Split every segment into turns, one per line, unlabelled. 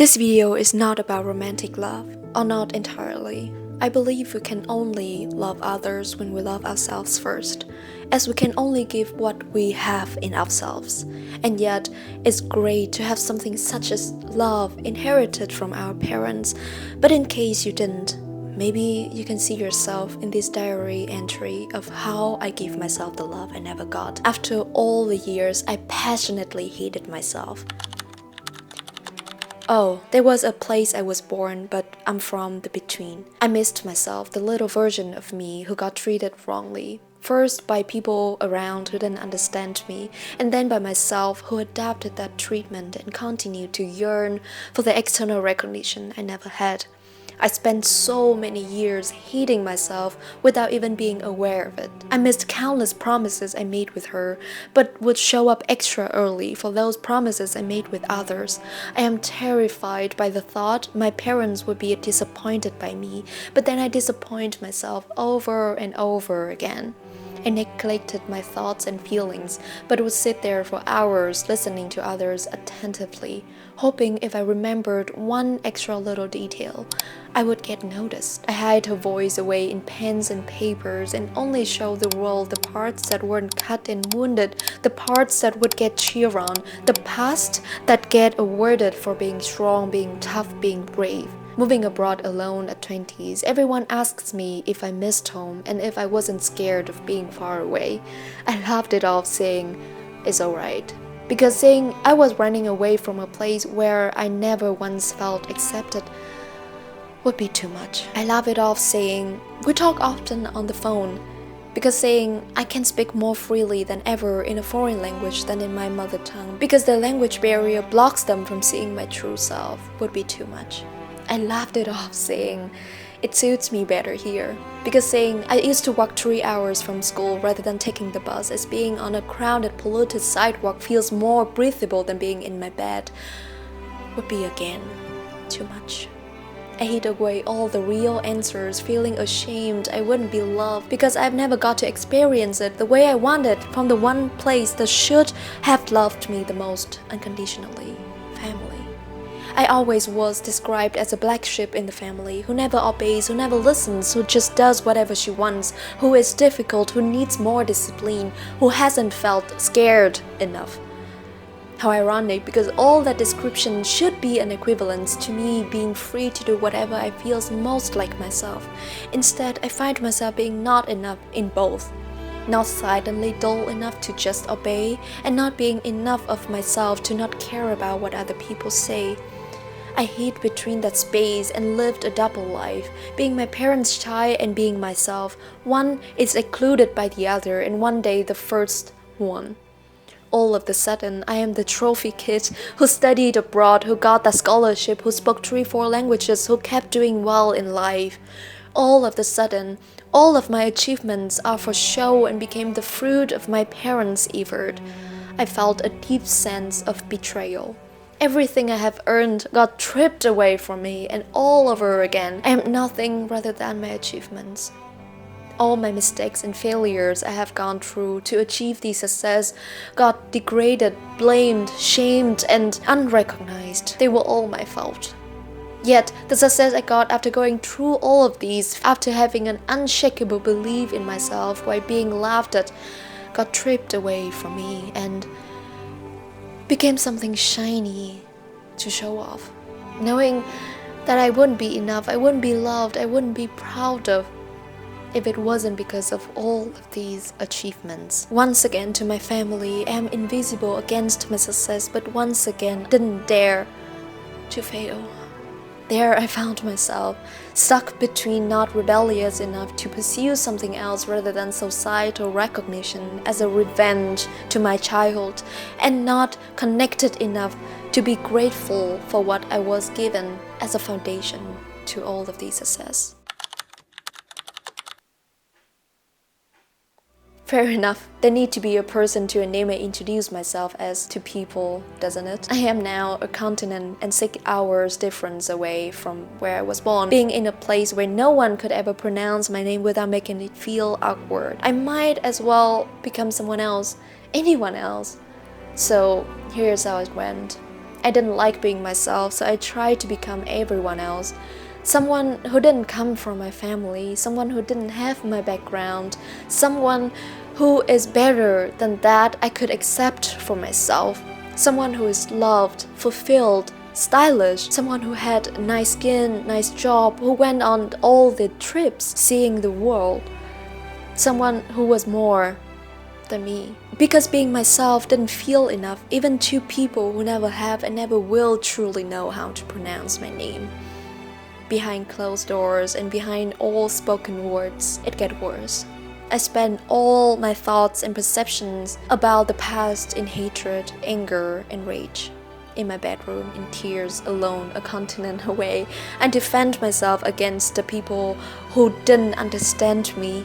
This video is not about romantic love, or not entirely. I believe we can only love others when we love ourselves first, as we can only give what we have in ourselves. And yet, it's great to have something such as love inherited from our parents, but in case you didn't, maybe you can see yourself in this diary entry of how I give myself the love I never got. After all the years I passionately hated myself. Oh, there was a place I was born, but I'm from the between. I missed myself, the little version of me who got treated wrongly. First by people around who didn't understand me, and then by myself who adapted that treatment and continued to yearn for the external recognition I never had. I spent so many years hating myself without even being aware of it. I missed countless promises I made with her, but would show up extra early for those promises I made with others. I am terrified by the thought my parents would be disappointed by me, but then I disappoint myself over and over again. I neglected my thoughts and feelings, but would sit there for hours listening to others attentively, hoping if I remembered one extra little detail, I would get noticed. I hid her voice away in pens and papers and only showed the world the parts that weren't cut and wounded, the parts that would get cheered on, the past that get awarded for being strong, being tough, being brave. Moving abroad alone at 20s, everyone asks me if I missed home and if I wasn't scared of being far away. I laughed it off saying, it's alright. Because saying I was running away from a place where I never once felt accepted would be too much. I laugh it off saying, we talk often on the phone. Because saying I can speak more freely than ever in a foreign language than in my mother tongue, because the language barrier blocks them from seeing my true self, would be too much. I laughed it off saying, it suits me better here. Because saying I used to walk 3 hours from school rather than taking the bus, as being on a crowded, polluted sidewalk feels more breathable than being in my bed, would be again too much. I hid away all the real answers, feeling ashamed I wouldn't be loved because I've never got to experience it the way I wanted from the one place that should have loved me the most unconditionally, family. I always was described as a black sheep in the family, who never obeys, who never listens, who just does whatever she wants, who is difficult, who needs more discipline, who hasn't felt scared enough. How ironic, because all that description should be an equivalence to me being free to do whatever I feel most like myself. Instead, I find myself being not enough in both. Not silently dull enough to just obey, and not being enough of myself to not care about what other people say. I hid between that space and lived a double life, being my parents' child and being myself. One is excluded by the other, and one day the first one. All of a sudden, I am the trophy kid who studied abroad, who got that scholarship, who spoke 3-4 languages, who kept doing well in life. All of a sudden, all of my achievements are for show and became the fruit of my parents' effort. I felt a deep sense of betrayal. Everything I have earned got stripped away from me, and all over again, I am nothing rather than my achievements. All my mistakes and failures I have gone through to achieve this success got degraded, blamed, shamed, and unrecognized. They were all my fault. Yet, the success I got after going through all of these, after having an unshakable belief in myself while being laughed at, got stripped away from me and became something shiny to show off. Knowing that I wouldn't be enough, I wouldn't be loved, I wouldn't be proud of if it wasn't because of all of these achievements. Once again, to my family, I am invisible against my success, but once again didn't dare to fail. There I found myself, stuck between not rebellious enough to pursue something else rather than societal recognition as a revenge to my childhood, and not connected enough to be grateful for what I was given as a foundation to all of these success. Fair enough, there need to be a person to name and introduce myself as to people, doesn't it? I am now a continent and 6 hours difference away from where I was born, being in a place where no one could ever pronounce my name without making it feel awkward. I might as well become someone else, anyone else. So here's how it went. I didn't like being myself, so I tried to become everyone else. Someone who didn't come from my family, someone who didn't have my background, someone who is better than that I could accept for myself, someone who is loved, fulfilled, stylish, someone who had nice skin, nice job, who went on all the trips, seeing the world, someone who was more than me. Because being myself didn't feel enough, even to people who never have and never will truly know how to pronounce my name. Behind closed doors and behind all spoken words, it got worse. I spent all my thoughts and perceptions about the past in hatred, anger, and rage. In my bedroom, in tears, alone, a continent away, I defend myself against the people who didn't understand me.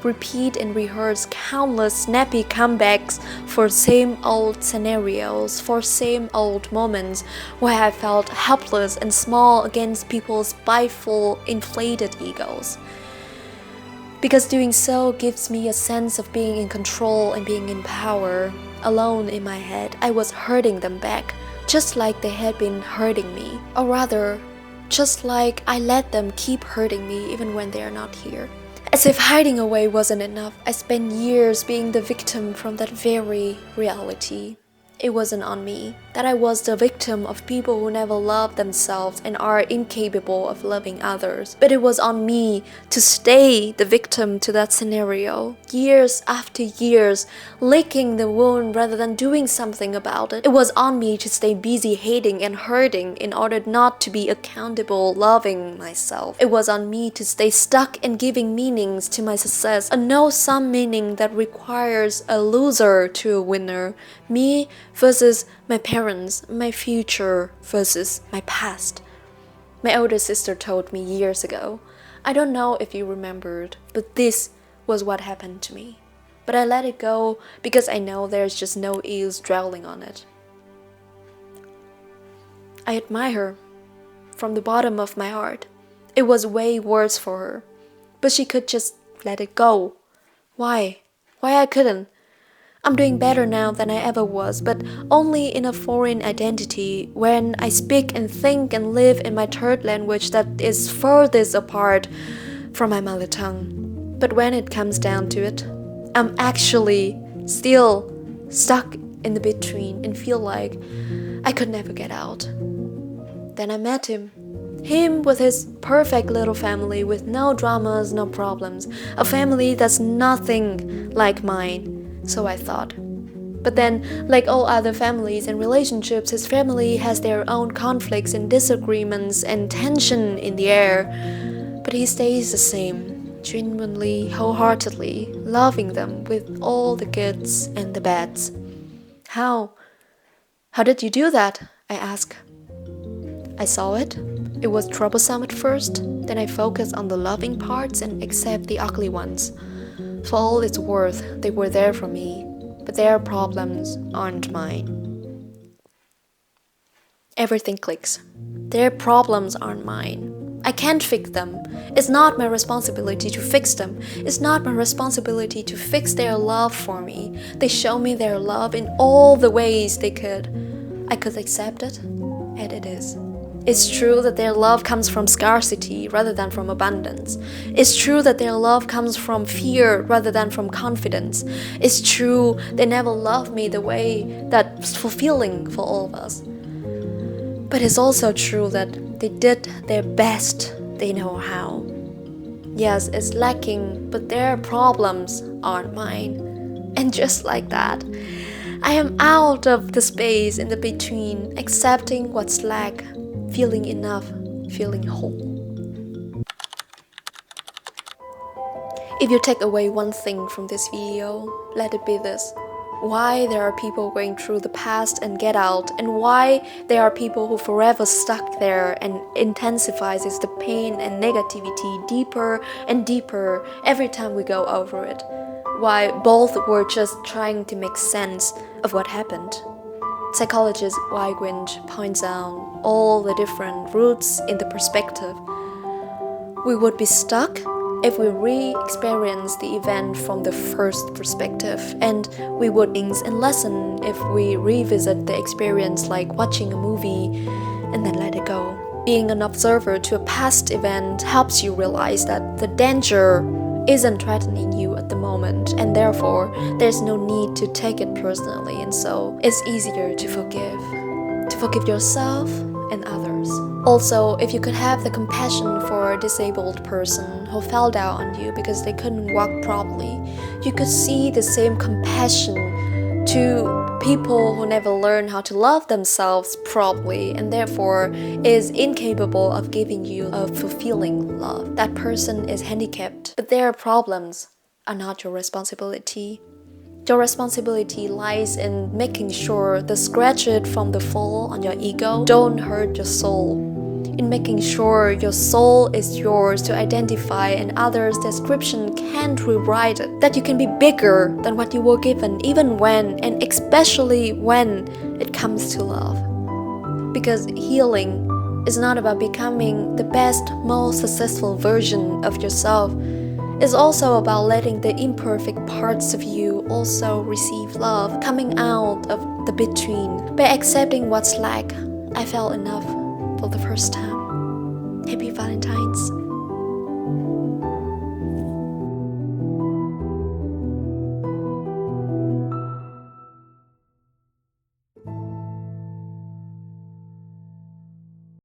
Repeat and rehearse countless snappy comebacks for same old scenarios, for same old moments where I felt helpless and small against people's spiteful, inflated egos. Because doing so gives me a sense of being in control and being in power. Alone in my head, I was hurting them back, just like they had been hurting me. Or rather, just like I let them keep hurting me even when they are not here. As if hiding away wasn't enough, I spent years being the victim from that very reality. It wasn't on me that I was the victim of people who never love themselves and are incapable of loving others. But it was on me to stay the victim to that scenario, years after years, licking the wound rather than doing something about it. It was on me to stay busy hating and hurting in order not to be accountable, loving myself. It was on me to stay stuck in giving meanings to my success, a no-sum meaning that requires a loser to a winner. Me versus my parents, my future versus my past. My older sister told me years ago, I don't know if you remembered, but this was what happened to me. But I let it go because I know there's just no use dwelling on it. I admire her from the bottom of my heart. It was way worse for her, but she could just let it go. Why? Why I couldn't? I'm doing better now than I ever was, but only in a foreign identity, when I speak and think and live in my third language that is furthest apart from my mother tongue. But when it comes down to it, I'm actually still stuck in the between and feel like I could never get out. Then I met him. Him with his perfect little family with no dramas, no problems. A family that's nothing like mine. So I thought. But then, like all other families and relationships, his family has their own conflicts and disagreements and tension in the air. But he stays the same, genuinely, wholeheartedly, loving them with all the goods and the bads. How? How did you do that? I asked. I saw it. It was troublesome at first. Then I focused on the loving parts and accept the ugly ones. For all its worth, they were there for me, but their problems aren't mine. Everything clicks. Their problems aren't mine. I can't fix them. It's not my responsibility to fix them. It's not my responsibility to fix their love for me. They show me their love in all the ways they could. I could accept it, and it is. It's true that their love comes from scarcity rather than from abundance. It's true that their love comes from fear rather than from confidence. It's true they never loved me the way that's fulfilling for all of us. But it's also true that they did their best they know how. Yes, it's lacking, but their problems aren't mine. And just like that, I am out of the space in the between, accepting what's lack, feeling enough, feeling whole. If you take away one thing from this video, let it be this. Why there are people going through the past and get out, and why there are people who forever stuck there and intensifies the pain and negativity deeper and deeper every time we go over it. Why both were just trying to make sense of what happened. Psychologist Weigand points out all the different roots in the perspective. We would be stuck if we re-experience the event from the first perspective, and we would gain a lesson if we revisit the experience like watching a movie and then let it go. Being an observer to a past event helps you realize that the danger isn't threatening you at the moment, and therefore there's no need to take it personally, and so it's easier to forgive yourself and others. Also, if you could have the compassion for a disabled person who fell down on you because they couldn't walk properly, you could see the same compassion to people who never learn how to love themselves properly and therefore is incapable of giving you a fulfilling love. That person is handicapped, but their problems are not your responsibility. Your responsibility lies in making sure the scratches from the fall on your ego don't hurt your soul, in making sure your soul is yours to identify and others' description can't rewrite it, that you can be bigger than what you were given, even when and especially when it comes to love. Because healing is not about becoming the best, most successful version of yourself. It's also about letting the imperfect parts of you also receive love, coming out of the between. By accepting what's lack, I felt enough for the first time. Happy Valentine's.